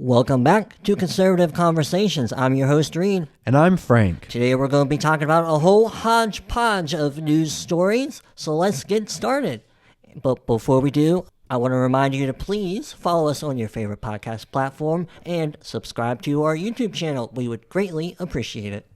Welcome back to Conservative Conversations. I'm your host, Reid. And I'm Frank. Today we're going to be talking about a whole hodgepodge of news stories, so let's get started. But before we do, I want to remind you to please follow us on your favorite podcast platform and subscribe to our YouTube channel. We would greatly appreciate it.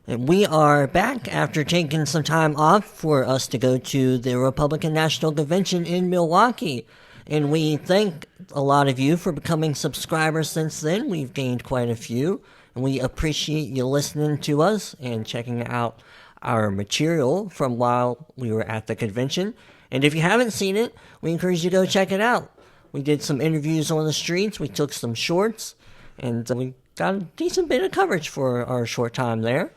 And we are back after taking some time off for us to go to the Republican National Convention in Milwaukee. And we thank a lot of you for becoming subscribers since then. We've gained quite a few. And we appreciate you listening to us and checking out our material from while we were at the convention. And if you haven't seen it, we encourage you to go check it out. We did some interviews on the streets. We took some shorts. And we got a decent bit of coverage for our short time there.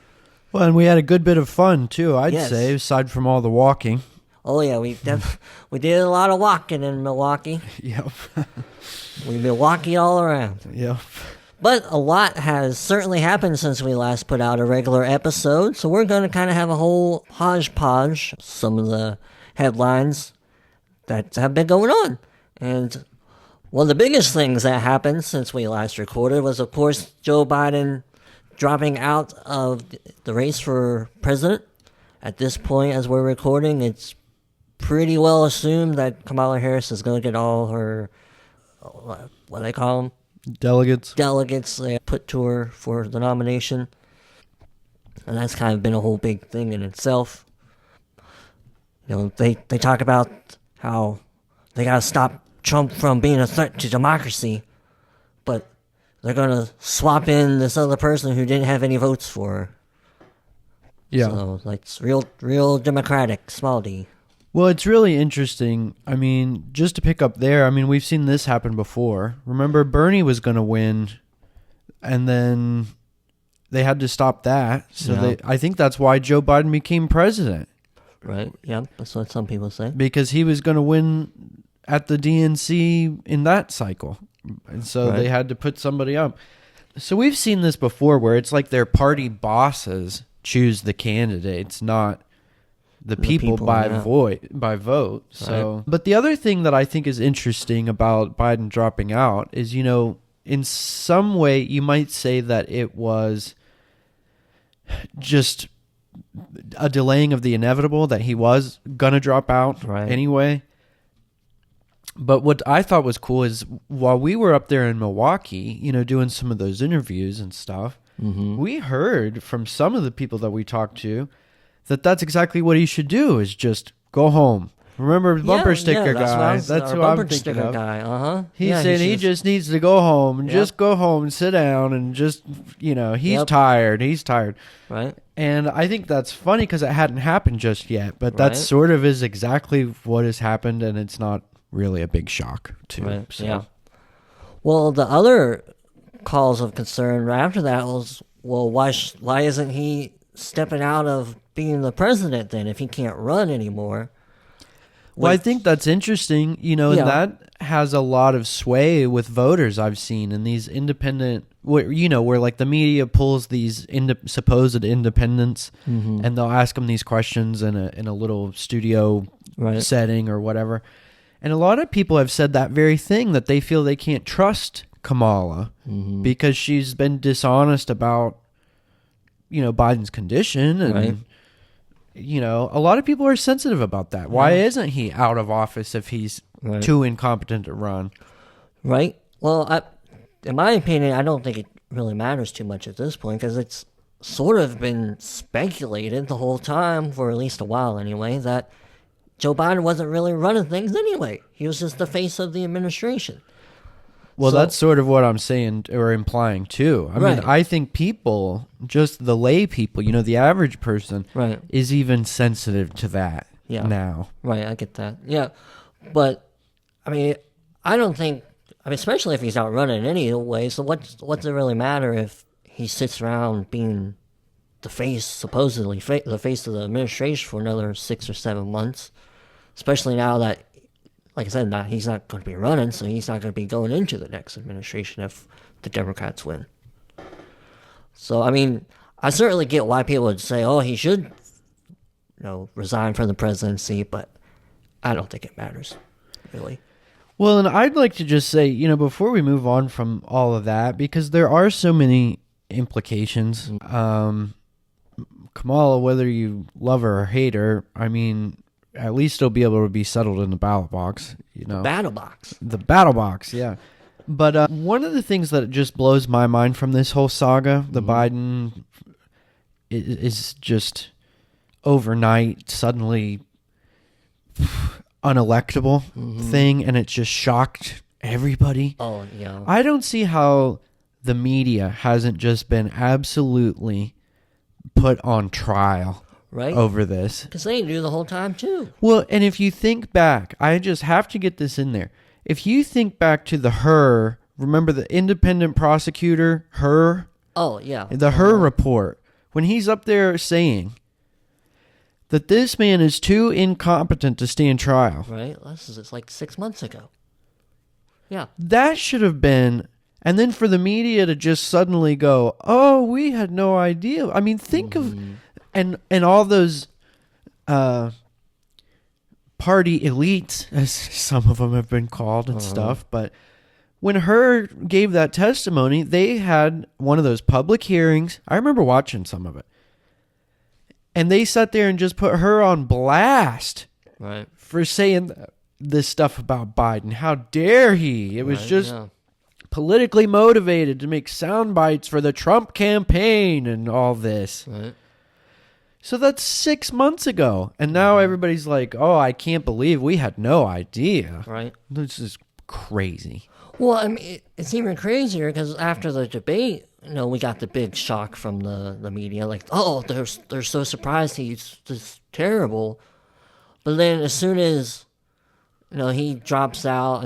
Well, and we had a good bit of fun, too, I'd Yes. say, aside from all the walking. Oh, yeah, we did a lot of walking in Milwaukee. Yep. We Milwaukee all around. Yep. But a lot has certainly happened since we last put out a regular episode, so we're going to kind of have a whole hodgepodge, some of the headlines that have been going on. And one of the biggest things that happened since we last recorded was, of course, Joe Biden dropping out of the race for president. At this point, as we're recording, it's pretty well assumed that Kamala Harris is going to get all her, what do they call them? Delegates put to her for the nomination. And that's kind of been a whole big thing in itself. You know, they talk about how they got to stop Trump from being a threat to democracy, but they're going to swap in this other person who didn't have any votes for her. Yeah. So, like, it's real democratic, small d. Well, it's really interesting. I mean, just to pick up there, I mean, we've seen this happen before. Remember, Bernie was going to win, and then they had to stop that. So Yeah. I think that's why Joe Biden became president. Right, yeah, that's what some people say. Because he was going to win at the DNC in that cycle. And so Right. they had to put somebody up. So we've seen this before where it's like their party bosses choose the candidates, not the people by yeah. by vote. So, Right. But the other thing that I think is interesting about Biden dropping out is, you know, in some way you might say that it was just a delaying of the inevitable, that he was gonna drop out Right. anyway. But what I thought was cool is while we were up there in Milwaukee, you know, doing some of those interviews and stuff, we heard from some of the people that we talked to that that's exactly what he should do, is just go home. Remember the bumper sticker guy? That's who I'm thinking of. Guy. He said he just needs to go home and just go home and sit down and just, you know, he's tired. He's tired. Right. And I think that's funny because it hadn't happened just yet, but that Right. sort of is exactly what has happened, and it's not really a big shock, too. Right. So. Yeah. Well, the other cause of concern right after that was, well, why isn't he stepping out of being the president then if he can't run anymore? Well, I think that's interesting, you know, Yeah. and that has a lot of sway with voters I've seen in these independent, you know, where like the media pulls these supposed independents and they'll ask them these questions in a little studio Right. setting or whatever. And a lot of people have said that very thing, that they feel they can't trust Kamala because she's been dishonest about, you know, Biden's condition. And, Right. you know, a lot of people are sensitive about that. Why isn't he out of office if he's Right. too incompetent to run? Right. Well, in my opinion, I don't think it really matters too much at this point because it's sort of been speculated the whole time, for at least a while anyway, that Joe Biden wasn't really running things anyway. He was just the face of the administration. Well, So- that's sort of what I'm saying or implying too. I mean, Right. I think people, just the lay people, you know, the average person Right. is even sensitive to that now. Right, I get that. Yeah. But, I mean, I don't think, I mean, especially if he's not running anyway, so what's it really matter if he sits around being the face, supposedly, the face of the administration for another 6 or 7 months? Especially now that, like I said, he's not going to be running, so he's not going to be going into the next administration if the Democrats win. So, I mean, I certainly get why people would say, oh, he should, resign from the presidency, but I don't think it matters, really. Well, and I'd like to just say, before we move on from all of that, because there are so many implications. Kamala, whether you love her or hate her, I mean, at least it'll be able to be settled in the ballot box. Battle box. The battle box, yeah. But one of the things that just blows my mind from this whole saga, the Biden is just overnight suddenly unelectable thing, and it just shocked everybody. Oh, yeah. I don't see how the media hasn't just been absolutely put on trial over this. Because they knew the whole time, too. Well, and if you think back, I just have to get this in there. If you think back to remember the independent prosecutor, Oh, yeah. the report, when he's up there saying that this man is too incompetent to stand trial. Right? It's like 6 months ago. Yeah. That should have been, and then for the media to just suddenly go, oh, we had no idea. I mean, think of, and all those party elites, as some of them have been called and stuff, but when gave that testimony, they had one of those public hearings. I remember watching some of it. And they sat there and just put her on blast for saying this stuff about Biden. How dare he? It was just politically motivated to make sound bites for the Trump campaign and all this. Right. So that's 6 months ago. And now everybody's like, oh, I can't believe we had no idea. Right. This is crazy. Well, I mean, it's even crazier because after the debate, we got the big shock from the media, like, oh, they're so surprised he's just terrible. But then as soon as, he drops out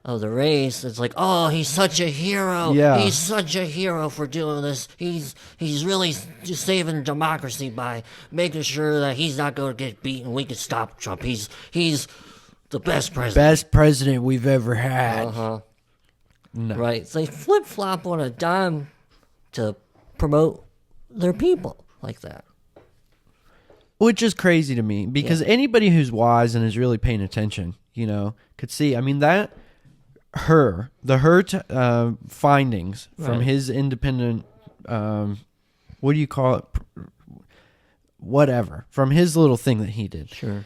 of the race, it's like, oh, he's such a hero. Yeah. He's such a hero for doing this. He's really just saving democracy by making sure that he's not going to get beaten. We can stop Trump. He's the best president. Best president we've ever had. No. Right. So they flip-flop on a dime to promote their people like that. Which is crazy to me, because anybody who's wise and is really paying attention, could see. I mean, the findings from his independent, what do you call it? Whatever. From his little thing that he did. Sure.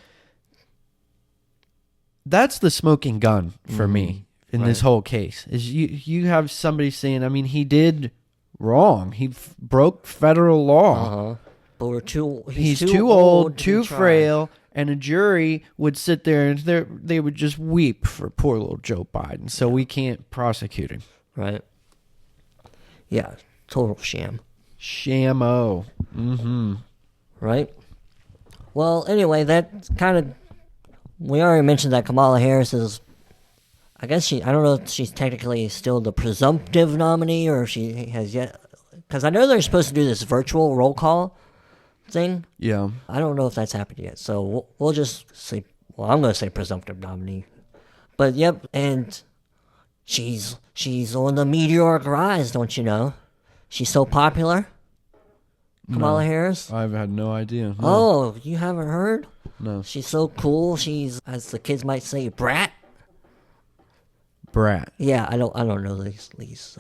That's the smoking gun for me in this whole case. Is you have somebody saying, I mean, he did wrong. He broke federal law. But he's too old, too frail, and a jury would sit there and they would just weep for poor little Joe Biden. So we can't prosecute him. Right. Yeah. Total sham. Sham-o. Right. Well, anyway, that kind of, we already mentioned that Kamala Harris is, I don't know if she's technically still the presumptive nominee or if she has yet, because I know they're supposed to do this virtual roll call thing. Yeah. I don't know if that's happened yet. So we'll just say, I'm going to say presumptive nominee. But yep, and she's on the meteoric rise, don't you know? She's so popular. Kamala Harris? I've had no idea. No. Oh, you haven't heard? No. She's so cool. She's, as the kids might say, brat. Brat. Yeah, I don't know these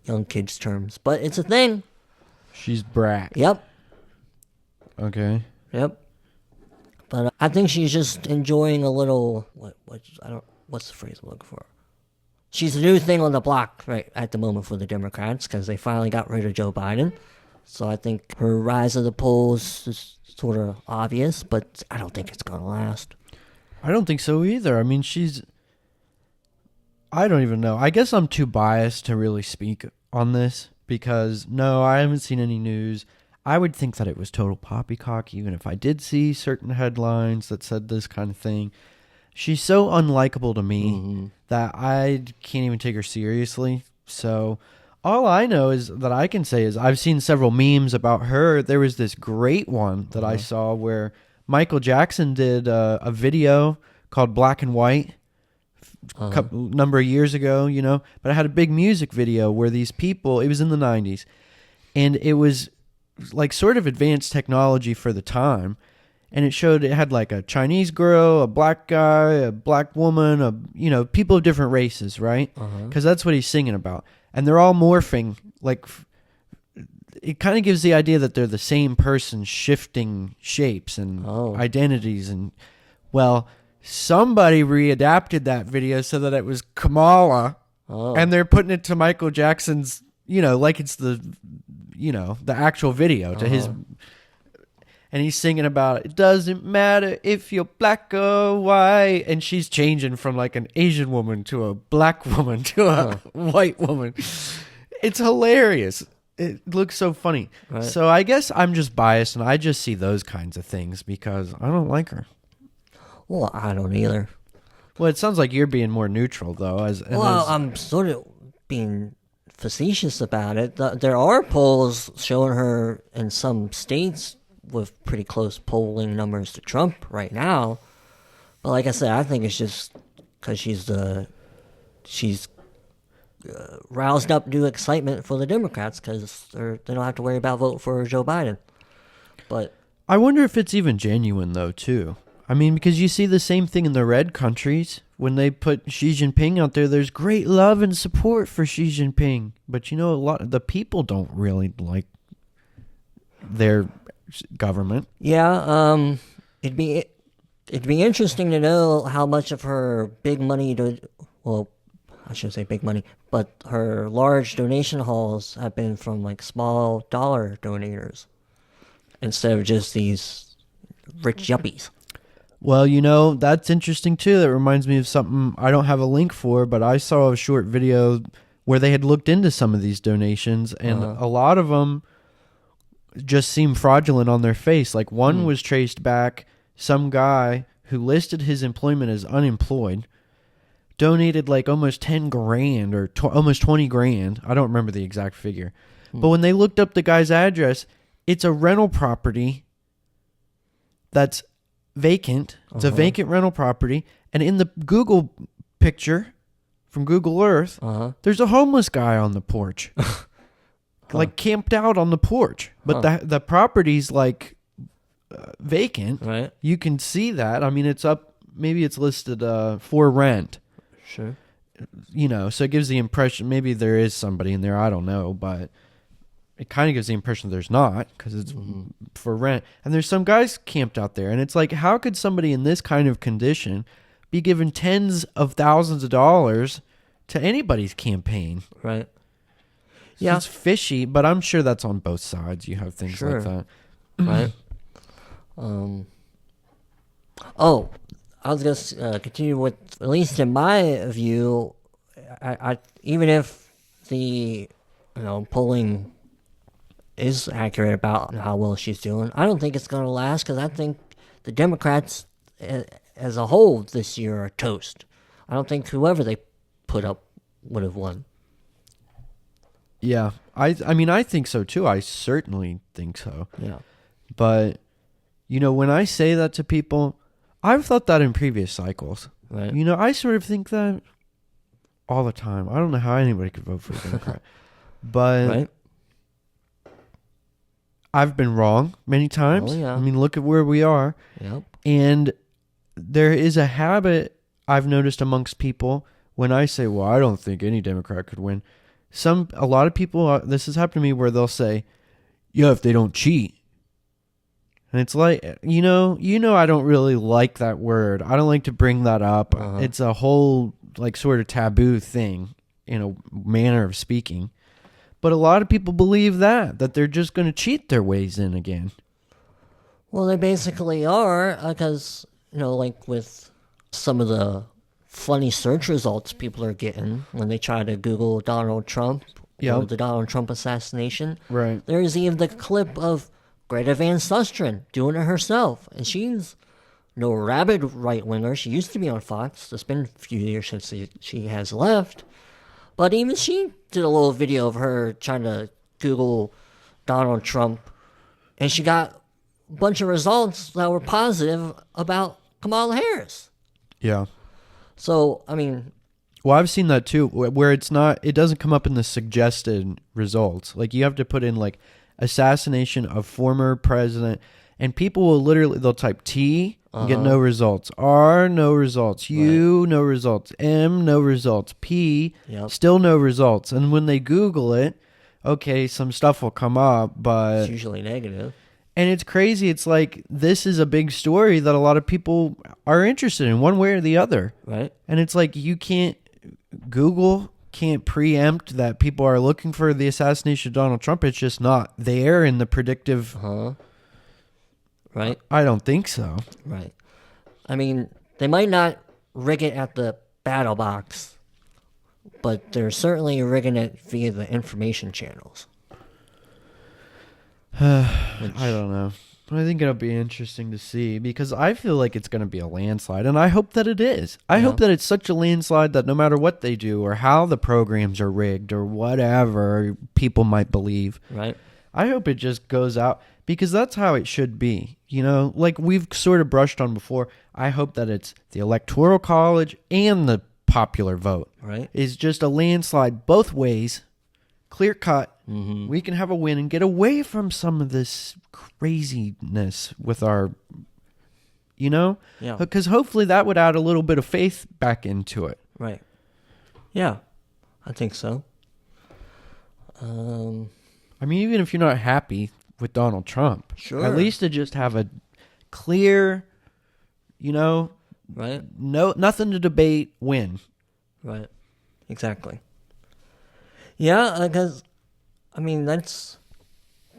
young kids terms, but it's a thing. She's brat. Yep. Okay. Yep. But I think she's just enjoying a little what's the phrase I'm looking for? She's the new thing on the block right at the moment for the Democrats because they finally got rid of Joe Biden. So I think her rise of the polls is sort of obvious, but I don't think it's going to last. I don't think so either. I mean, I don't even know. I guess I'm too biased to really speak on this because, no, I haven't seen any news. I would think that it was total poppycock, even if I did see certain headlines that said this kind of thing. She's so unlikable to me that I can't even take her seriously. So all I know is that I can say is I've seen several memes about her. There was this great one that I saw where Michael Jackson did a video called Black and White a number of years ago, but it had a big music video where these people, it was in the 90s, and it was like sort of advanced technology for the time. and it had like a Chinese girl, a black guy, a black woman, people of different races, right? Because that's what he's singing about. And they're all morphing, like, it kind of gives the idea that they're the same person shifting shapes and identities. And, well, somebody readapted that video so that it was Kamala, and they're putting it to Michael Jackson's, like it's the actual video to his... And he's singing about, it doesn't matter if you're black or white. And she's changing from like an Asian woman to a black woman to a white woman. It's hilarious. It looks so funny. Right. So I guess I'm just biased and I just see those kinds of things because I don't like her. Well, I don't either. Well, it sounds like you're being more neutral though. I'm sort of being facetious about it. There are polls showing her in some states with pretty close polling numbers to Trump right now. But like I said, I think it's just because she's roused up new excitement for the Democrats because they don't have to worry about voting for Joe Biden. But I wonder if it's even genuine though too. I mean, because you see the same thing in the red countries when they put Xi Jinping out there. There's great love and support for Xi Jinping, but a lot of the people don't really like their government. Yeah, it'd be interesting to know how much of her big money I shouldn't say big money, but her large donation hauls have been from like small dollar donators instead of just these rich yuppies. Well, that's interesting too. That reminds me of something I don't have a link for, but I saw a short video where they had looked into some of these donations, and a lot of them just seem fraudulent on their face. Like one was traced back, some guy who listed his employment as unemployed donated like almost 10 grand or almost 20 grand. I don't remember the exact figure. But when they looked up the guy's address, it's a rental property that's vacant. It's a vacant rental property. And in the Google picture from Google Earth, there's a homeless guy on the porch. Like camped out on the porch, but the property's like vacant. Right. You can see that. I mean, it's up. Maybe it's listed for rent. Sure. So it gives the impression maybe there is somebody in there. I don't know, but it kind of gives the impression there's not because it's for rent. And there's some guys camped out there, and it's like, how could somebody in this kind of condition be given tens of thousands of dollars to anybody's campaign? Right. Yeah, it's fishy, but I'm sure that's on both sides. You have things like that, right? I was gonna continue with, at least in my view, I even if the polling is accurate about how well she's doing, I don't think it's gonna last because I think the Democrats as a whole this year are toast. I don't think whoever they put up would have won. Yeah, I mean, I think so too. I certainly think so. Yeah. But, when I say that to people, I've thought that in previous cycles. Right. I sort of think that all the time. I don't know how anybody could vote for a Democrat. But right. I've been wrong many times. Oh, yeah. I mean, look at where we are. Yep. And there is a habit I've noticed amongst people when I say, well, I don't think any Democrat could win. A lot of people, this has happened to me where they'll say, yeah, if they don't cheat. And it's like, I don't really like that word. I don't like to bring that up. It's a whole like sort of taboo thing in a manner of speaking. But a lot of people believe that they're just going to cheat their ways in again. Well, they basically are because, like with some of the funny search results people are getting when they try to Google Donald Trump or the Donald Trump assassination. Right. There's even the clip of Greta Van Susteren doing it herself. And she's no rabid right-winger. She used to be on Fox. It's been a few years since she has left. But even she did a little video of her trying to Google Donald Trump. And she got a bunch of results that were positive about Kamala Harris. Yeah. So, I mean... Well, I've seen that too, where it doesn't come up in the suggested results. Like, you have to put in, like, assassination of former president, and people will literally, they'll type T and get no results, R, no results, U, no results, M, no results, P, still no results. And when they Google it, okay, some stuff will come up, but it's usually negative. And it's crazy. It's like, this is a big story that a lot of people are interested in one way or the other. Right. And it's like, Google can't preempt that people are looking for the assassination of Donald Trump. It's just not there in the predictive. Right. I don't think so. Right. I mean, they might not rig it at the battle box, but they're certainly rigging it via the information channels. I don't know. I think it'll be interesting to see, because I feel like it's going to be a landslide, and I hope that it is. I hope that it's such a landslide that no matter what they do or how the programs are rigged or whatever people might believe, right? I hope it just goes out, because that's how it should be. You know, like we've sort of brushed on before, I hope that it's the Electoral College and the popular vote. Right. Is just a landslide both ways, clear cut. We can have a win and get away from some of this craziness with our, because hopefully that would add a little bit of faith back into it. Right. Yeah, I think so. I mean, even if you're not happy with Donald Trump, at least to just have a clear, right? Nothing to debate, win. Right. Exactly. Yeah, because, I mean, that's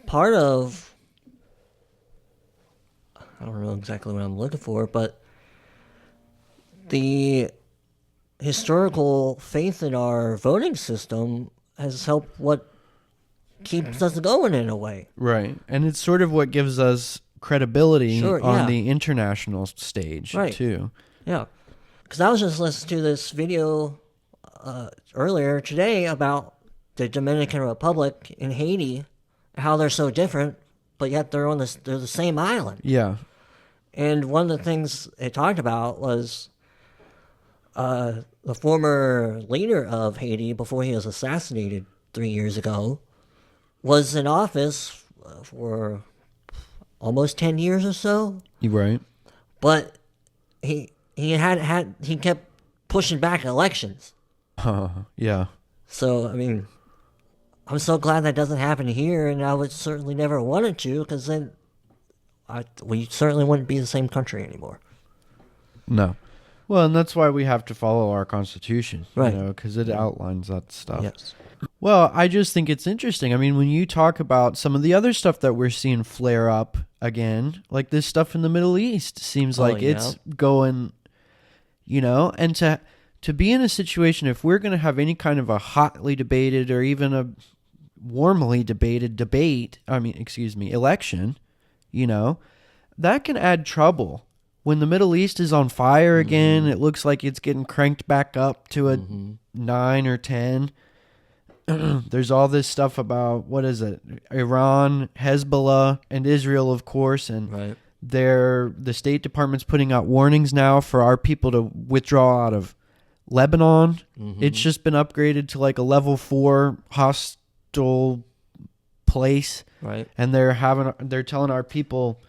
part of, I don't know exactly what I'm looking for, but the historical faith in our voting system has helped what keeps us going in a way. Right. And it's sort of what gives us credibility on the international stage, too. Yeah. Because I was just listening to this video earlier today about the Dominican Republic and Haiti, how they're so different, but yet they're the same island. Yeah. And one of the things it talked about was the former leader of Haiti, before he was assassinated 3 years ago, was in office for almost 10 years or so. You're right. But he kept pushing back elections. Yeah. So, I mean, I'm so glad that doesn't happen here, and I would certainly never want it to, because then we certainly wouldn't be the same country anymore. No. Well, and that's why we have to follow our Constitution, right? Because it outlines that stuff. Yes. Well, I just think it's interesting. I mean, when you talk about some of the other stuff that we're seeing flare up again, like this stuff in the Middle East, seems like it's going, and to be in a situation, if we're going to have any kind of a hotly debated or even a warmly debated election, that can add trouble. When the Middle East is on fire again, it looks like it's getting cranked back up to a 9 or 10. There's all this stuff about, what is it? Iran, Hezbollah, and Israel, of course, and the State Department's putting out warnings now for our people to withdraw out of Lebanon. It's just been upgraded to like a level 4 hostile place. Right. And they're telling our people,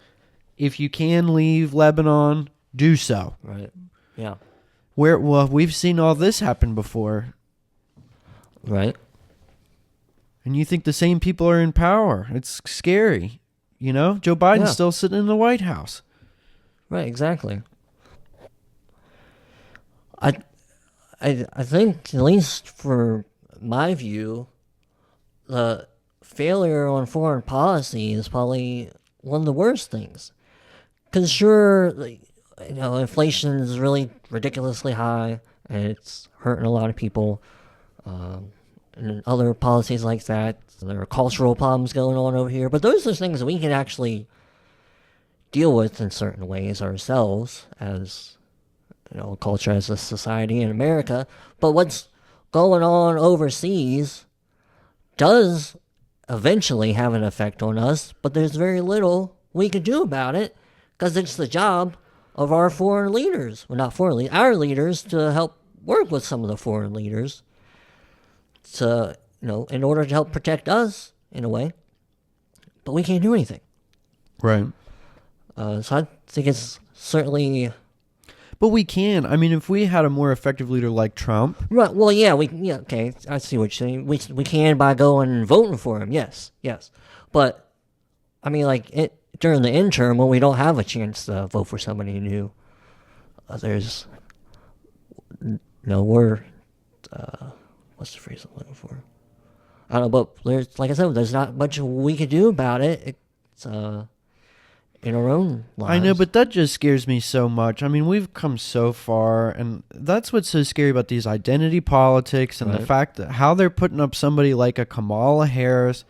if you can leave Lebanon, do so. Right. Yeah. We've seen all this happen before. Right. And you think the same people are in power. It's scary. Joe Biden's still sitting in the White House. Right, exactly. I think, at least for my view, the failure on foreign policy is probably one of the worst things. Because sure, inflation is really ridiculously high, and it's hurting a lot of people. And other policies like that. There are cultural problems going on over here. But those are things that we can actually deal with in certain ways ourselves as, culture, as a society in America. But what's going on overseas does eventually have an effect on us, but there's very little we can do about it, because it's the job of our foreign leaders. Well, not foreign leaders, our leaders, to help work with some of the foreign leaders to, in order to help protect us in a way. But we can't do anything. Right. So I think it's certainly... But we can. I mean, if we had a more effective leader like Trump... Right, well, yeah, okay, I see what you're saying. We can by going and voting for him, yes. But, I mean, like, during the interim, when we don't have a chance to vote for somebody new, there's... No, we're... what's the phrase I'm looking for? I don't know, but there's, like I said, there's not much we could do about it. It's, in our own lives. I know, but that just scares me so much. I mean, we've come so far, and that's what's so scary about these identity politics and the fact that how they're putting up somebody like a Kamala Harris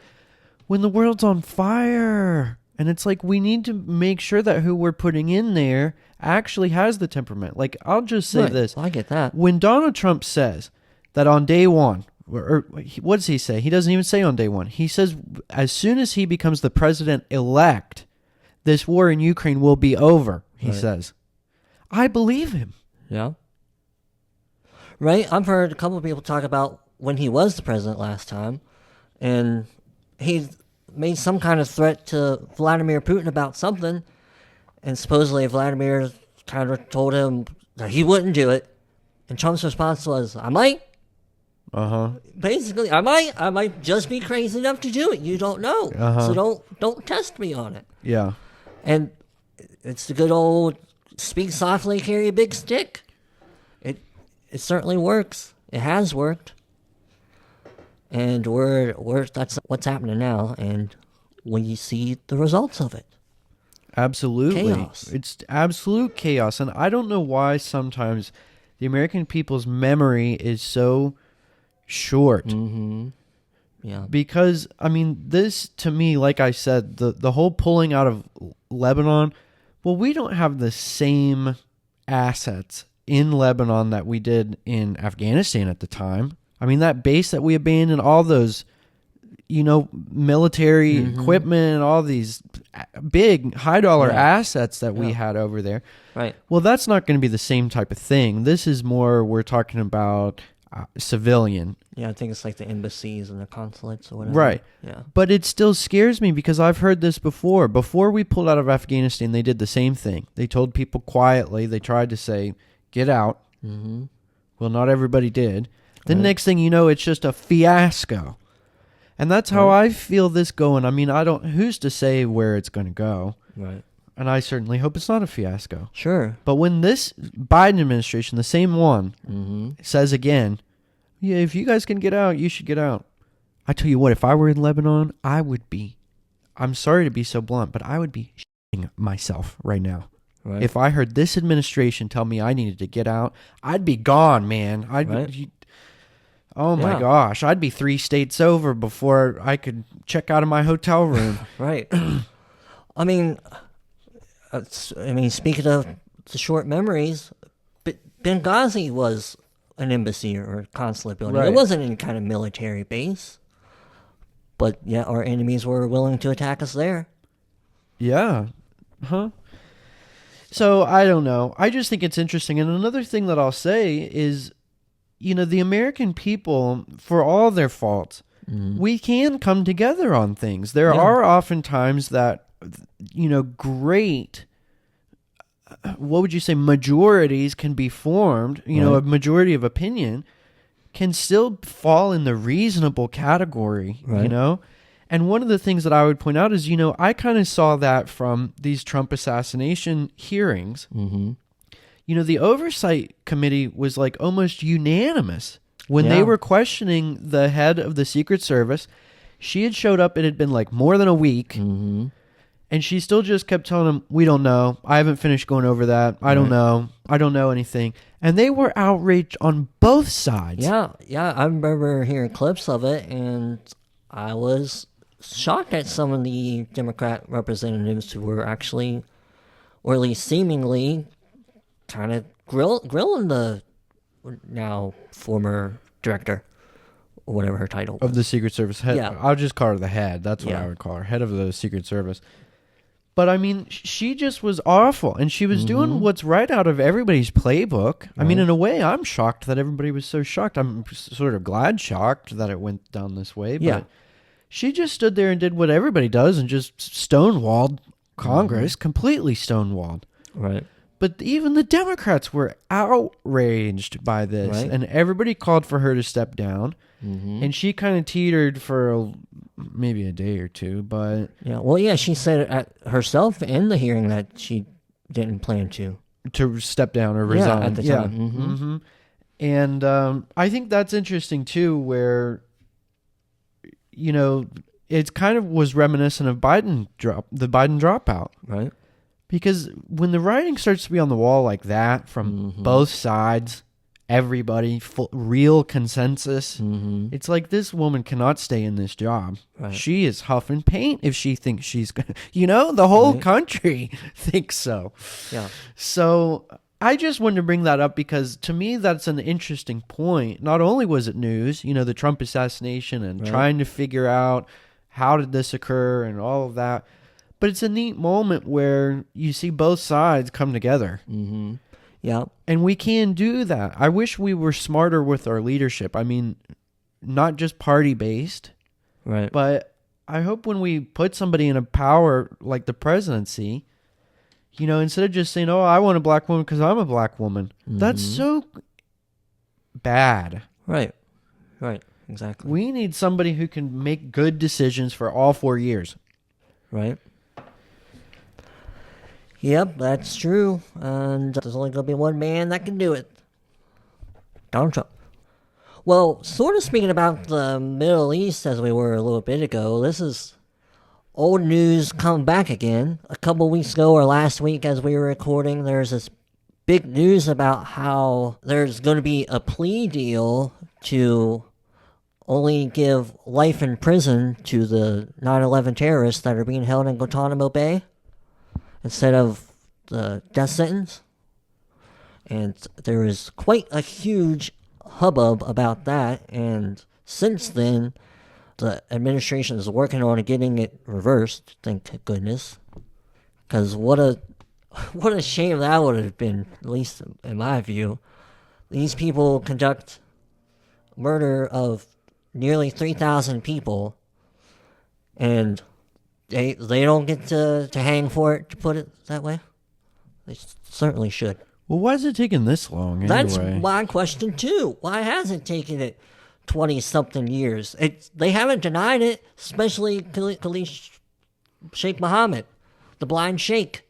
when the world's on fire. And it's like, we need to make sure that who we're putting in there actually has the temperament. Like, I'll just say this. Well, I get that. When Donald Trump says that on day one, or what does he say? He doesn't even say on day one. He says as soon as he becomes the president-elect, this war in Ukraine will be over, he says. I believe him. Yeah. Right? I've heard a couple of people talk about when he was the president last time, and he made some kind of threat to Vladimir Putin about something, and supposedly Vladimir kind of told him that he wouldn't do it, and Trump's response was, I might. Basically, I might just be crazy enough to do it. You don't know. So don't test me on it. Yeah. And it's the good old speak softly, carry a big stick. It certainly works. It has worked. And that's what's happening now, and we see the results of it. Absolutely. Chaos. It's absolute chaos. And I don't know why sometimes the American people's memory is so short. Yeah. Because, I mean, this, to me, like I said, the whole pulling out of Lebanon, well, we don't have the same assets in Lebanon that we did in Afghanistan at the time. I mean, that base that we abandoned, all those, military equipment and all these big high-dollar assets that we had over there. Right. Well, that's not going to be the same type of thing. This is more, we're talking about civilian. Yeah, I think it's like the embassies and the consulates or whatever. Right. Yeah. But it still scares me because I've heard this before. Before we pulled out of Afghanistan, they did the same thing. They told people quietly, they tried to say, get out. Well, not everybody did. The next thing you know, it's just a fiasco. And that's how I feel this going. I mean, who's to say where it's going to go? Right. And I certainly hope it's not a fiasco. Sure. But when this Biden administration, the same one, says again, yeah, if you guys can get out, you should get out. I tell you what, if I were in Lebanon, I would be, I'm sorry to be so blunt, but I would be shitting myself right now. Right. If I heard this administration tell me I needed to get out, I'd be gone, man. Oh my gosh, I'd be 3 states over before I could check out of my hotel room. Right. I mean, speaking of the short memories, Benghazi was an embassy or consulate building. Right. It wasn't any kind of military base. But yeah, our enemies were willing to attack us there. Yeah. Huh? So, I don't know. I just think it's interesting. And another thing that I'll say is, the American people, for all their faults, we can come together on things. There are often times that, great, what would you say, majorities can be formed, a majority of opinion can still fall in the reasonable category, And one of the things that I would point out is, I kind of saw that from these Trump assassination hearings. The Oversight Committee was like almost unanimous when they were questioning the head of the Secret Service. She had showed up, it had been like more than a week, and she still just kept telling them, we don't know. I haven't finished going over that. I don't know. I don't know anything. And they were outraged on both sides. Yeah. I remember hearing clips of it, and I was shocked at some of the Democrat representatives who were actually, or at least seemingly, kind of grilling the now former director, or whatever her title was. Of the Secret Service. Head, I'll just call her the head. That's what I would call her. Head of the Secret Service. But, I mean, she just was awful. And she was doing what's right out of everybody's playbook. Right. I mean, in a way, I'm shocked that everybody was so shocked. I'm sort of glad shocked that it went down this way. But she just stood there and did what everybody does and just stonewalled Congress, completely stonewalled. Right. But even the Democrats were outraged by this, Right. and everybody called for her to step down. And she kind of teetered for maybe a day or two, but Yeah. Well, yeah, she said herself in the hearing that she didn't plan to step down or resign at the time. And I think that's interesting too, where it kind of was reminiscent of the Biden dropout, Right. because when the writing starts to be on the wall like that from both sides, everybody, real consensus, it's like this woman cannot stay in this job. Right. She is huffing paint if she thinks she's gonna, the whole country thinks so. Yeah. So I just wanted to bring that up because to me that's an interesting point. Not only was it news, the Trump assassination and trying to figure out how did this occur and all of that, but it's a neat moment where you see both sides come together. Yeah. And we can do that. I wish we were smarter with our leadership. I mean, not just party-based, Right. but I hope when we put somebody in a power like the presidency, instead of just saying, oh, I want a black woman because I'm a black woman, that's so bad. Right. Right. Exactly. We need somebody who can make good decisions for all 4 years. Right. Yep, that's true. And there's only going to be one man that can do it. Donald Trump. Well, sort of speaking about the Middle East as we were a little bit ago, this is old news come back again. A couple weeks ago or last week as we were recording, there's this big news about how there's going to be a plea deal to only give life in prison to the 9/11 terrorists that are being held in Guantanamo Bay instead of the death sentence. And there is quite a huge hubbub about that, and since then, the administration is working on getting it reversed, thank goodness. Because what a shame that would have been, at least in my view. These people conduct murder of nearly 3,000 people, and they don't get to hang for it, to put it that way. They certainly should. Well, why is it taking this long anyway? That's my question too. Why has it taken it 20-something years? They haven't denied it, especially Sheikh Mohammed, the blind sheikh.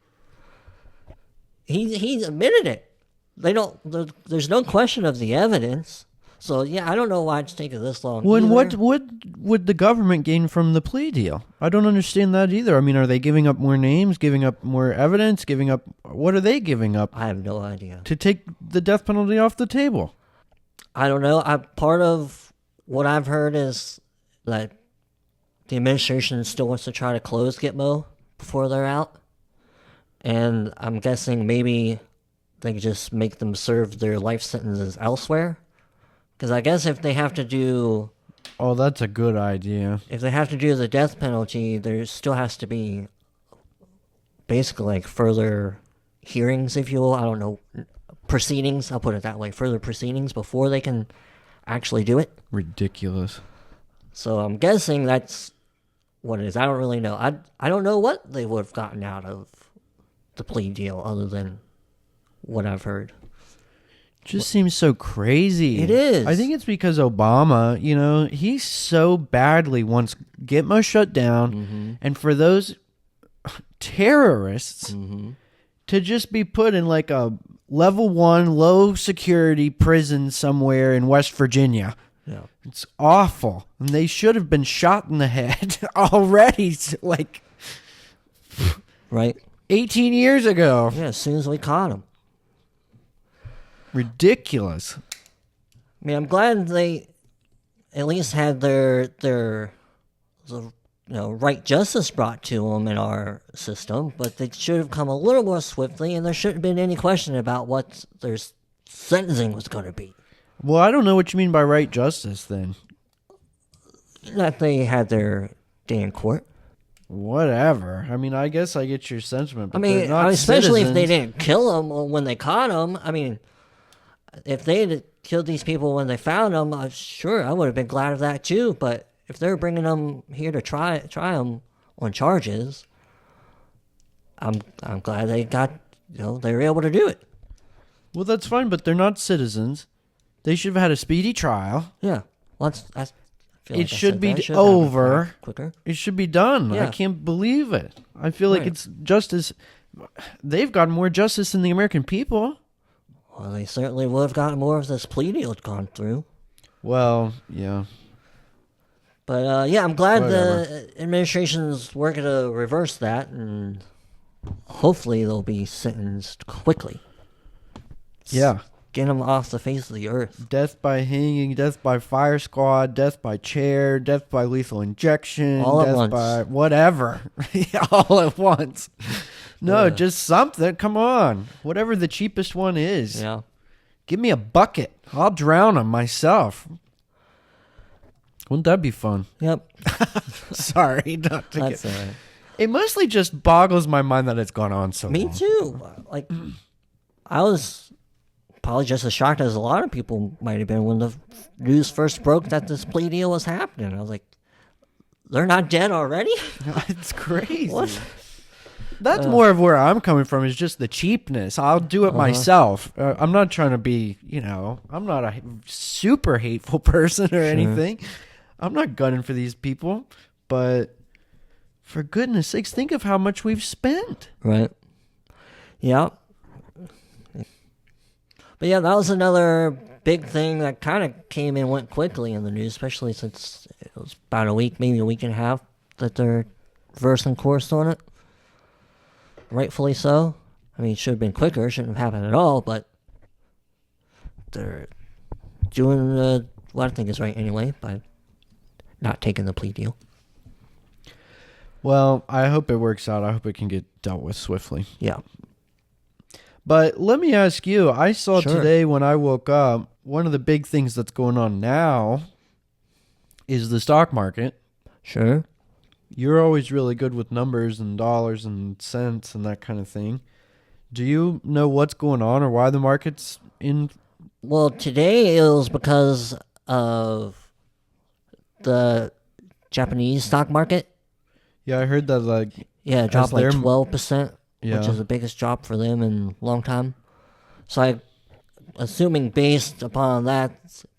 He admitted it. There's no question of the evidence. So, yeah, I don't know why it's taking this long. Well, and what would the government gain from the plea deal? I don't understand that either. I mean, are they giving up more names, giving up more evidence, what are they giving up? I have no idea. To take the death penalty off the table? I don't know. Part of what I've heard is that the administration still wants to try to close Gitmo before they're out. And I'm guessing maybe they just make them serve their life sentences elsewhere. Because I guess if they have to do... Oh, that's a good idea. If they have to do the death penalty, there still has to be basically like further hearings, if you will. I don't know. Proceedings, I'll put it that way. Further proceedings before they can actually do it. Ridiculous. So I'm guessing that's what it is. I don't really know. I don't know what they would have gotten out of the plea deal other than what I've heard. Just seems so crazy. It is. I think it's because Obama, he so badly wants Gitmo shut down, and for those terrorists to just be put in like a level 1 low security prison somewhere in West Virginia. Yeah. It's awful. And they should have been shot in the head already, like Right. 18 years ago. Yeah, as soon as we caught them. Ridiculous. I mean, I'm glad they at least had their right justice brought to them in our system, but they should have come a little more swiftly, and there shouldn't have been any question about what their sentencing was going to be. Well, I don't know what you mean by right justice, then. That they had their day in court. Whatever. I mean, I guess I get your sentiment, but I mean, they're not especially citizens. if they didn't kill them when they caught them. I mean, if they had killed these people when they found them, sure, I would have been glad of that too. But if they're bringing them here to try them on charges, I'm glad they got, they were able to do it. Well, that's fine, but they're not citizens. They should have had a speedy trial. Yeah. Well, It should be over. Quicker. It should be done. Yeah. I can't believe it. I feel like it's justice. They've got more justice than the American people. Well, they certainly would have gotten more if this plea deal had gone through. Well, yeah. But, I'm glad the administration's working to reverse that, and hopefully they'll be sentenced quickly. Yeah. Get them off the face of the earth. Death by hanging, death by fire squad, death by chair, death by lethal injection, All at death once. by whatever. All at once. No, just something. Come on. Whatever the cheapest one is. Yeah. Give me a bucket. I'll drown them myself. Wouldn't that be fun? Yep. Sorry. Not to That's all right. It mostly just boggles my mind that it's gone on so Me long. too. Like, I was probably just as shocked as a lot of people might have been when the news first broke that this plea deal was happening. I was like, they're not dead already? It's crazy. What? That's more of where I'm coming from, is just the cheapness. I'll do it myself. I'm not trying to be, I'm not a super hateful person or anything. I'm not gunning for these people. But for goodness sakes, think of how much we've spent. Right. Yeah. But yeah, that was another big thing that kind of came and went quickly in the news, especially since it was about a week, maybe a week and a half, that they're reversing course on it. Rightfully so. I mean, it should have been quicker. It shouldn't have happened at all, but they're doing what I think is right anyway by not taking the plea deal. Well, I hope it works out. I hope it can get dealt with swiftly. Yeah. But let me ask you, I saw Sure. today when I woke up, one of the big things that's going on now is the stock market. Sure. You're always really good with numbers and dollars and cents and that kind of thing. Do you know what's going on or why the market's in? Well, today it was because of the Japanese stock market. Yeah, I heard that Yeah, it dropped like their- 12%, Yeah. which is the biggest drop for them in a long time. So assuming based upon that,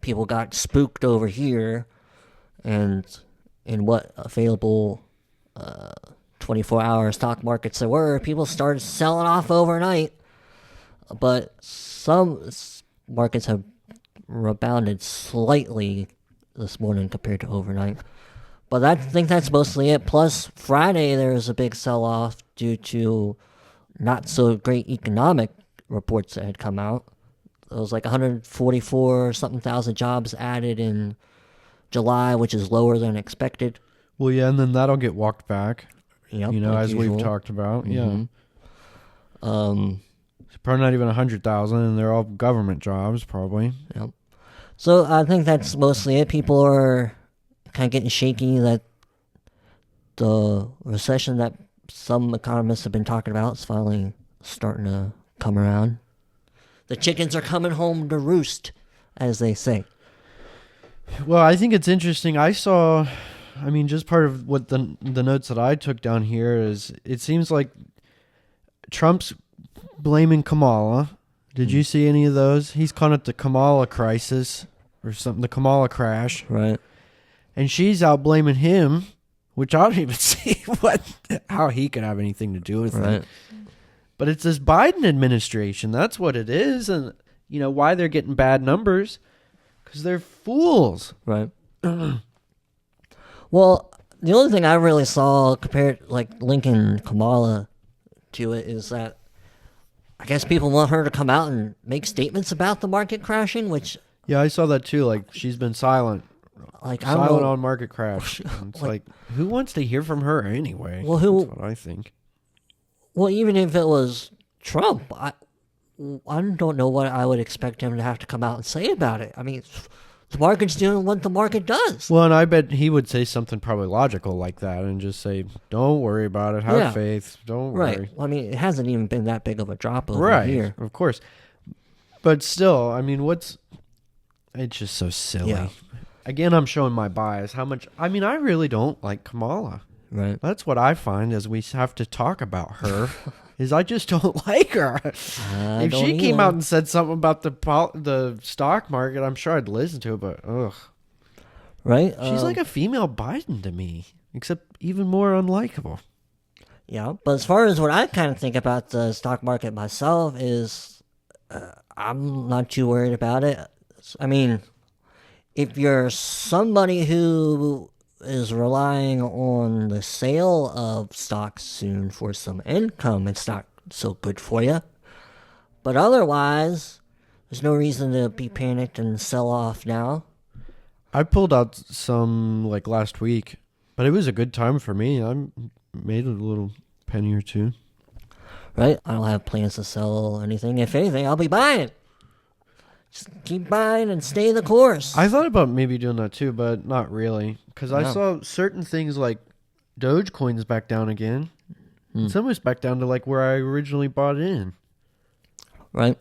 people got spooked over here, and in what available 24-hour stock markets there were, people started selling off overnight. But some markets have rebounded slightly this morning compared to overnight. But I think that's mostly it. Plus, Friday there was a big sell-off due to not so great economic reports that had come out. It was like 144 something thousand jobs added in July, which is lower than expected. Well, yeah, and then that'll get walked back. Yep, Like as usual. we've talked about. Mm-hmm. Yeah. It's probably not even 100,000, and they're all government jobs, probably. Yep. So I think that's mostly it. People are kind of getting shaky that the recession that some economists have been talking about is finally starting to come around. The chickens are coming home to roost, as they say. Well, I think it's interesting. Just part of what the notes that I took down here is it seems like Trump's blaming Kamala. Did you see any of those? He's calling it the Kamala crisis or something, the Kamala crash. Right. And she's out blaming him, which I don't even see how he could have anything to do with Right. it. But it's this Biden administration. That's what it is. And, why they're getting bad numbers. Because they're fools. Right. Well, the only thing I really saw compared, linking Kamala to it is that I guess people want her to come out and make statements about the market crashing, which, Yeah, I saw that too. She's been silent. I don't Silent know. on market crash. It's who wants to hear from her anyway? Well, That's what I think. Well, even if it was Trump, I don't know what I would expect him to have to come out and say about it. I mean, the market's doing what the market does. Well, and I bet he would say something probably logical like that and just say, don't worry about it. Have Yeah. faith. Don't worry. Right. Well, I mean, it hasn't even been that big of a drop over here. Of course. But still, it's just so silly. Yeah. Again, I'm showing my bias. I really don't like Kamala. Right. That's what I find as we have to talk about her. Is I just don't like her. If she came out and said something about the stock market, I'm sure I'd listen to it, but ugh. Right? She's like a female Biden to me, except even more unlikable. Yeah, but as far as what I kind of think about the stock market myself is I'm not too worried about it. I mean, if you're somebody who is relying on the sale of stocks soon for some income, it's not so good for you. But otherwise, there's no reason to be panicked and sell off now. I pulled out some like last week, but it was a good time for me. I made a little penny or two. Right? I don't have plans to sell anything. If anything, I'll be buying. Just keep buying and stay the course. I thought about maybe doing that too, but not really. Because I saw certain things like Dogecoin's back down again. It's almost back down to like where I originally bought in. Right.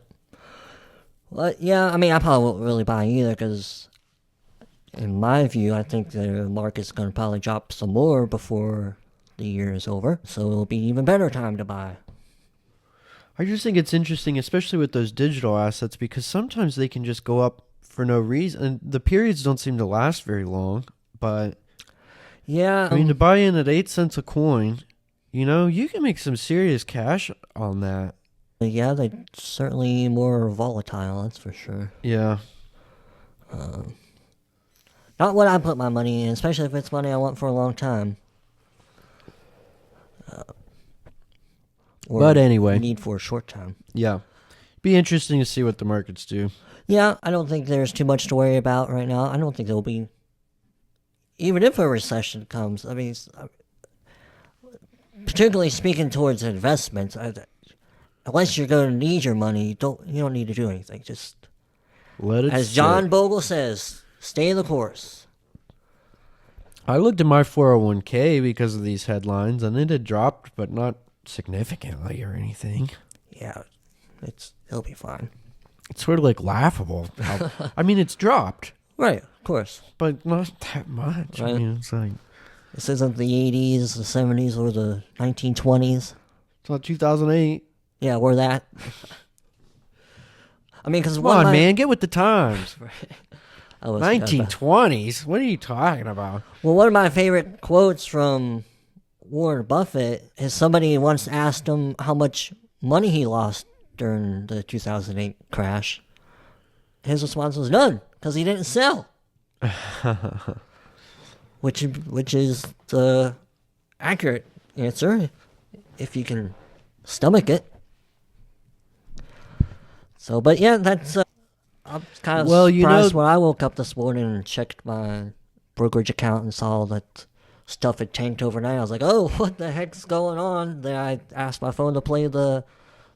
Well, yeah, I mean, I probably won't really buy either because, in my view, I think the market's going to probably drop some more before the year is over. So it'll be even better time to buy. I just think it's interesting, especially with those digital assets, because sometimes they can just go up for no reason. And the periods don't seem to last very long. But, yeah, I mean, to buy in at 8 cents a coin, you can make some serious cash on that. Yeah, they're certainly more volatile, that's for sure. Yeah. Not what I put my money in, especially if it's money I want for a long time. But anyway. Need for a short time. Yeah. Be interesting to see what the markets do. Yeah, I don't think there's too much to worry about right now. I don't think there'll be, even if a recession comes, I mean, particularly speaking towards investments, unless you're going to need your money, you don't need to do anything. Just let it as sit. John Bogle says, stay the course. I looked at my 401k because of these headlines, and it had dropped, but not significantly or anything. Yeah, it'll be fine. It's sort of like laughable. I mean, it's dropped. Right, of course. But not that much. Right. I mean, it's like... This isn't the 80s, the 70s, or the 1920s. It's not 2008. Yeah, we're that. I mean, because Come on, man, get with the times. 1920s? What are you talking about? Well, one of my favorite quotes from Warren Buffett is somebody once asked him how much money he lost during the 2008 crash. His response was none, because he didn't sell. which is the accurate answer, if you can stomach it. So, but yeah, that's... I'm kind of surprised when I woke up this morning and checked my brokerage account and saw that stuff had tanked overnight. I was like, oh, what the heck's going on? Then I asked my phone to play the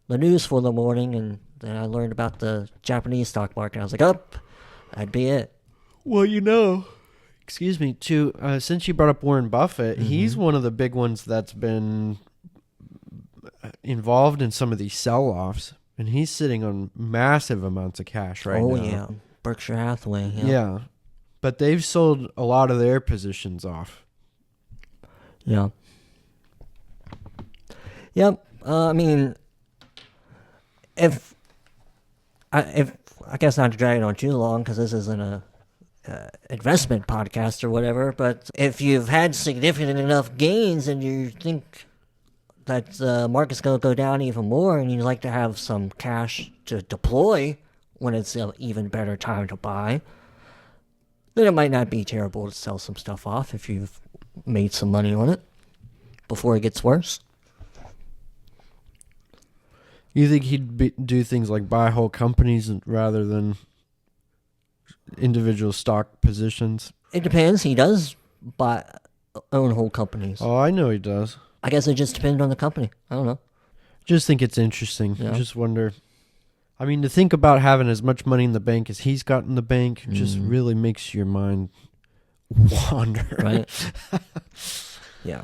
news for the morning, and then I learned about the Japanese stock market. I was like, oh, that'd be it. Well, excuse me, too, since you brought up Warren Buffett, he's one of the big ones that's been involved in some of these sell-offs. And he's sitting on massive amounts of cash right now. Oh, yeah. Berkshire Hathaway. Yeah. But they've sold a lot of their positions off. Yeah. Yep. I mean, if I guess not to drag it on too long, because this isn't a investment podcast or whatever, but if you've had significant enough gains and you think that the market's going to go down even more and you'd like to have some cash to deploy when it's an even better time to buy, then it might not be terrible to sell some stuff off if you've made some money on it before it gets worse. You think he'd do things like buy whole companies rather than individual stock positions? It depends. He does own whole companies. Oh, I know he does. I guess it just depends on the company. I don't know. Just think it's interesting. Yeah. I just wonder. I mean, to think about having as much money in the bank as he's got in the bank just really makes your mind wander. Right? Yeah.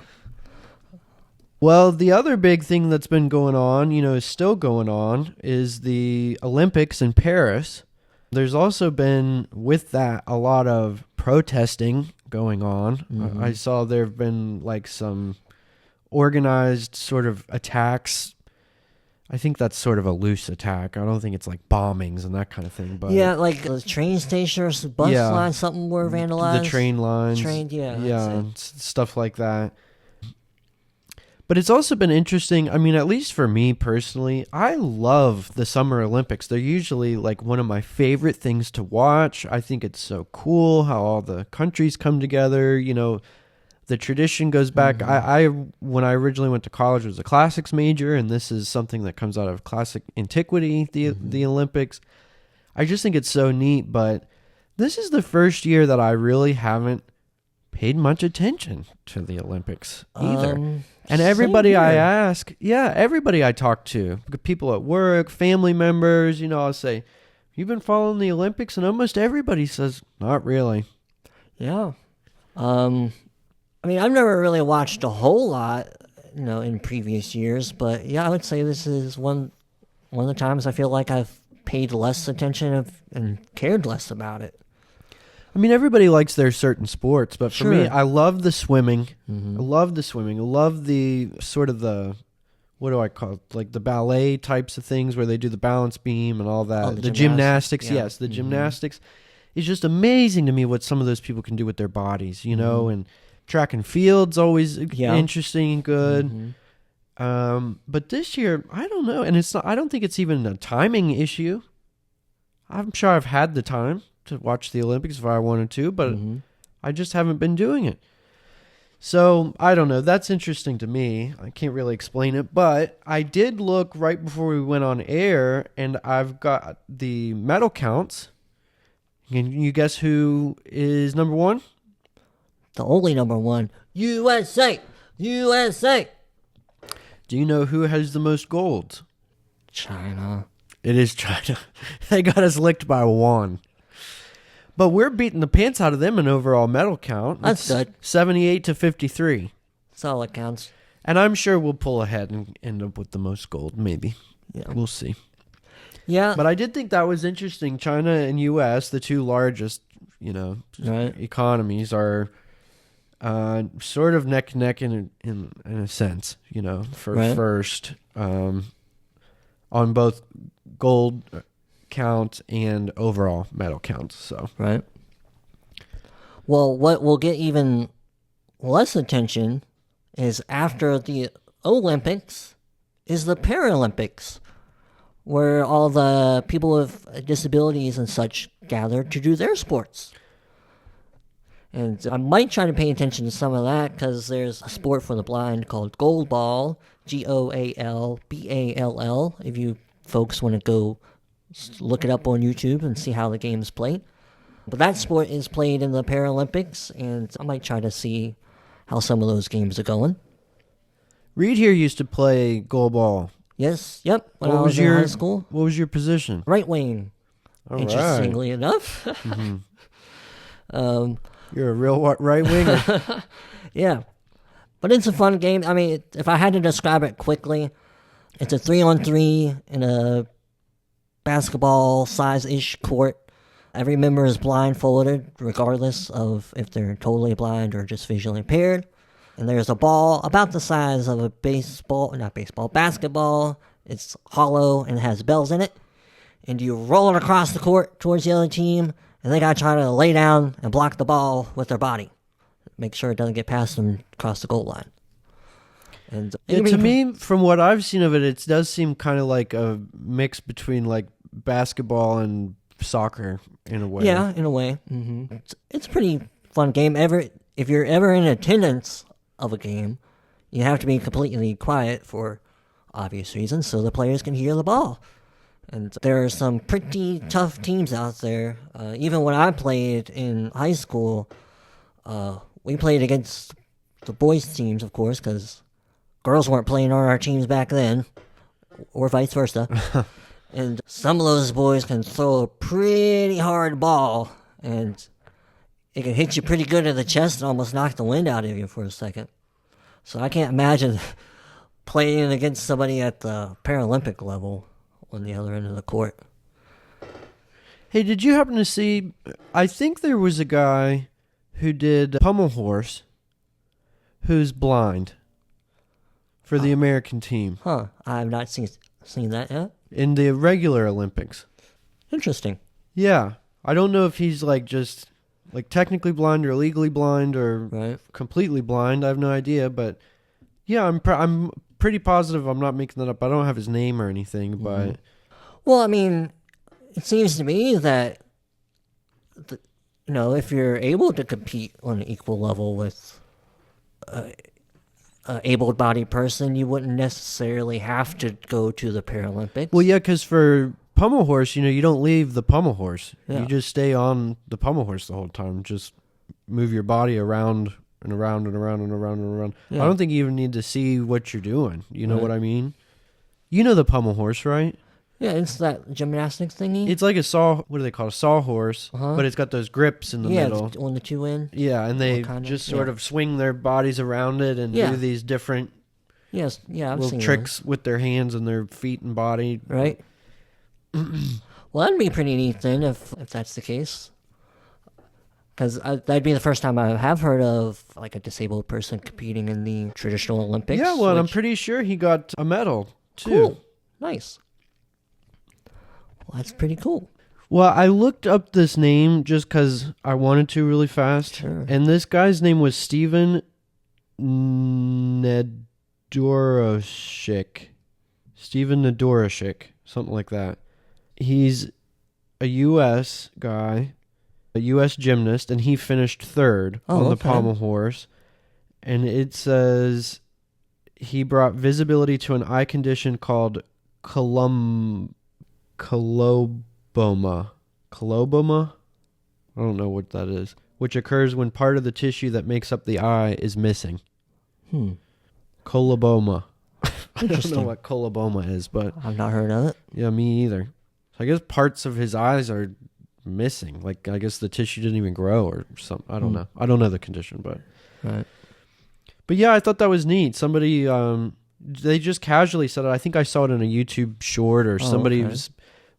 Well, the other big thing that's been going on, is still going on, is the Olympics in Paris. There's also been, with that, a lot of protesting going on. I saw there have been like some organized sort of attacks. I think that's sort of a loose attack. I don't think it's like bombings and that kind of thing. But yeah, like the train station or bus line, something were vandalized. The train lines. Stuff like that. But it's also been interesting. I mean, at least for me personally, I love the Summer Olympics. They're usually like one of my favorite things to watch. I think it's so cool how all the countries come together. You know, the tradition goes back. I when I originally went to college, was a classics major, and this is something that comes out of classic antiquity, the Olympics. I just think it's so neat. But this is the first year that I really haven't paid much attention to the Olympics either. And everybody I ask, everybody I talk to, people at work, family members, you know, I'll say, you've been following the Olympics? And almost everybody says, not really. Yeah. I mean, I've never really watched a whole lot, you know, in previous years, but yeah, I would say this is one of the times I feel like I've paid less attention and cared less about it. I mean, everybody likes their certain sports, but for me, I love the swimming. I love the swimming. I love the sort of what do I call it? Like the ballet types of things where they do the balance beam and all that. Oh, the gymnastics, yes. The gymnastics. It's just amazing to me what some of those people can do with their bodies, you know, and track and field's always interesting and good. But this year, I don't know. And I don't think it's even a timing issue. I'm sure I've had the time to watch the Olympics if I wanted to, but I just haven't been doing it. So, I don't know. That's interesting to me. I can't really explain it, but I did look right before we went on air, and I've got the medal counts. Can you guess who is number one? The only number one. USA! USA! Do you know who has the most golds? China. It is China. They got us licked by one. But we're beating the pants out of them in overall medal count. That's good. 78 to 53. That's all that counts. And I'm sure we'll pull ahead and end up with the most gold, maybe. Yeah. We'll see. Yeah. But I did think that was interesting. China and U.S., the two largest, you know, economies, are sort of neck and neck in a sense, you know, for first on both gold count and overall medal count. So well, what will get even less attention is after the Olympics is the Paralympics, where all the people with disabilities and such gather to do their sports. And I might try to pay attention to some of that because there's a sport for the blind called goalball, GOALBALL, if you folks want to go look it up on YouTube and see how the game's played. But that sport is played in the Paralympics, and I might try to see how some of those games are going. Reid here used to play goalball. Yes, yep, when I was in high school. What was your position? Right wing, interestingly enough. You're a real right winger. Yeah, but it's a fun game. I mean, if I had to describe it quickly, it's a 3-on-3 in a basketball size-ish court. Every member is blindfolded, regardless of if they're totally blind or just visually impaired. And there's a ball about the size of a basketball. It's hollow and has bells in it. And you roll it across the court towards the other team, and they gotta try to lay down and block the ball with their body. Make sure it doesn't get past them across the goal line. And to me, from what I've seen of it, it does seem kind of like a mix between like basketball and soccer in a way. Yeah, in a way. It's a pretty fun game. If you're ever in attendance of a game, you have to be completely quiet for obvious reasons so the players can hear the ball. And there are some pretty tough teams out there. Even when I played in high school, we played against the boys' teams, of course, because girls weren't playing on our teams back then, or vice versa. And some of those boys can throw a pretty hard ball, and it can hit you pretty good in the chest and almost knock the wind out of you for a second. So I can't imagine playing against somebody at the Paralympic level on the other end of the court. Hey, did you happen to see, I think there was a guy who did Pommel Horse, who's blind for the American team. Huh. I have not seen that yet. In the regular Olympics. Interesting. Yeah. I don't know if he's like just like technically blind or legally blind or Right. completely blind. I have no idea, but yeah, I'm pretty positive I'm not making that up. I don't have his name or anything, but Well, I mean, it seems to me that, if you're able to compete on an equal level with an able-bodied person, you wouldn't necessarily have to go to the Paralympics. well, yeah, because for pommel horse, you don't leave the pommel horse. Yeah. You just stay on the pommel horse the whole time. Just move your body around and around and around and around and around. Yeah. I don't think you even need to see what you're doing. You know Right. what I mean? You know the pommel horse, right? Yeah, it's that gymnastics thingy. It's like a saw. What do they call it? A sawhorse, but it's got those grips in the middle. On the two end. Yeah, and they kind of, just sort of swing their bodies around it and Yeah. do these different Yes, yeah, I've little seen tricks with their hands and their feet and body. those, right? Well, that'd be pretty neat then, if that's the case. Because that'd be the first time I have heard of like a disabled person competing in the traditional Olympics. Yeah, well, and I'm which- pretty sure he got a medal too. Cool. Nice. Well, that's pretty cool. Well, I looked up this name just because I wanted to really fast. Sure. And this guy's name was Stephen Nedorosik. Stephen Nedorosik, something like that. He's a U.S. guy, a U.S. gymnast, and he finished third on the okay. pommel horse. And it says he brought visibility to an eye condition called coloboma. Coloboma? I don't know what that is. Which occurs when part of the tissue that makes up the eye is missing. Coloboma. I don't know what coloboma is, but I've not heard of it. yeah, me either. So I guess parts of his eyes are missing. Like, I guess the tissue didn't even grow or something. I don't know. I don't know the condition, but... Right. But yeah, I thought that was neat. Somebody, they just casually said it. I think I saw it in a YouTube short or somebody okay.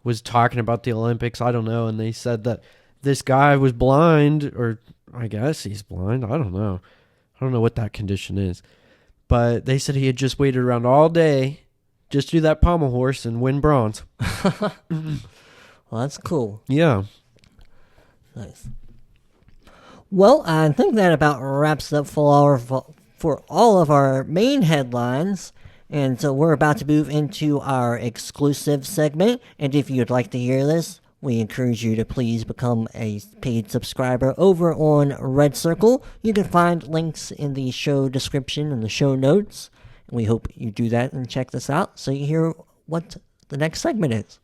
was talking about the Olympics. I don't know. And they said that this guy was blind, or I guess he's blind. I don't know. I don't know what that condition is. But they said he had just waited around all day just to do that pommel horse and win bronze. Well, that's cool. Yeah. Nice. Well, I think that about wraps it up for all of our main headlines. And so we're about to move into our exclusive segment. And if you'd like to hear this, we encourage you to please become a paid subscriber over on Red Circle. You can find links in the show description and the show notes. And we hope you do that and check this out so you hear what the next segment is.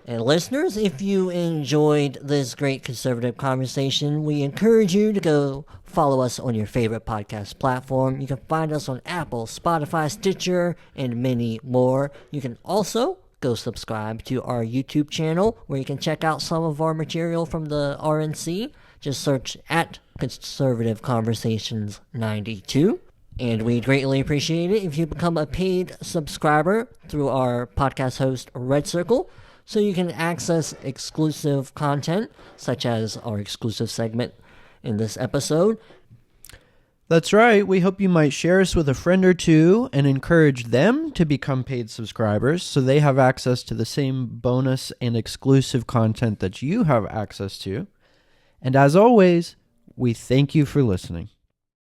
And listeners, if you enjoyed this great conservative conversation, we encourage you to go follow us on your favorite podcast platform. You can find us on Apple, Spotify, Stitcher, and many more. You can also go subscribe to our YouTube channel where you can check out some of our material from the RNC. Just search at Conservative Conversations 92. And we'd greatly appreciate it if you become a paid subscriber through our podcast host, Red Circle, so you can access exclusive content, such as our exclusive segment in this episode. That's right. We hope you might share us with a friend or two and encourage them to become paid subscribers so they have access to the same bonus and exclusive content that you have access to. And as always, we thank you for listening.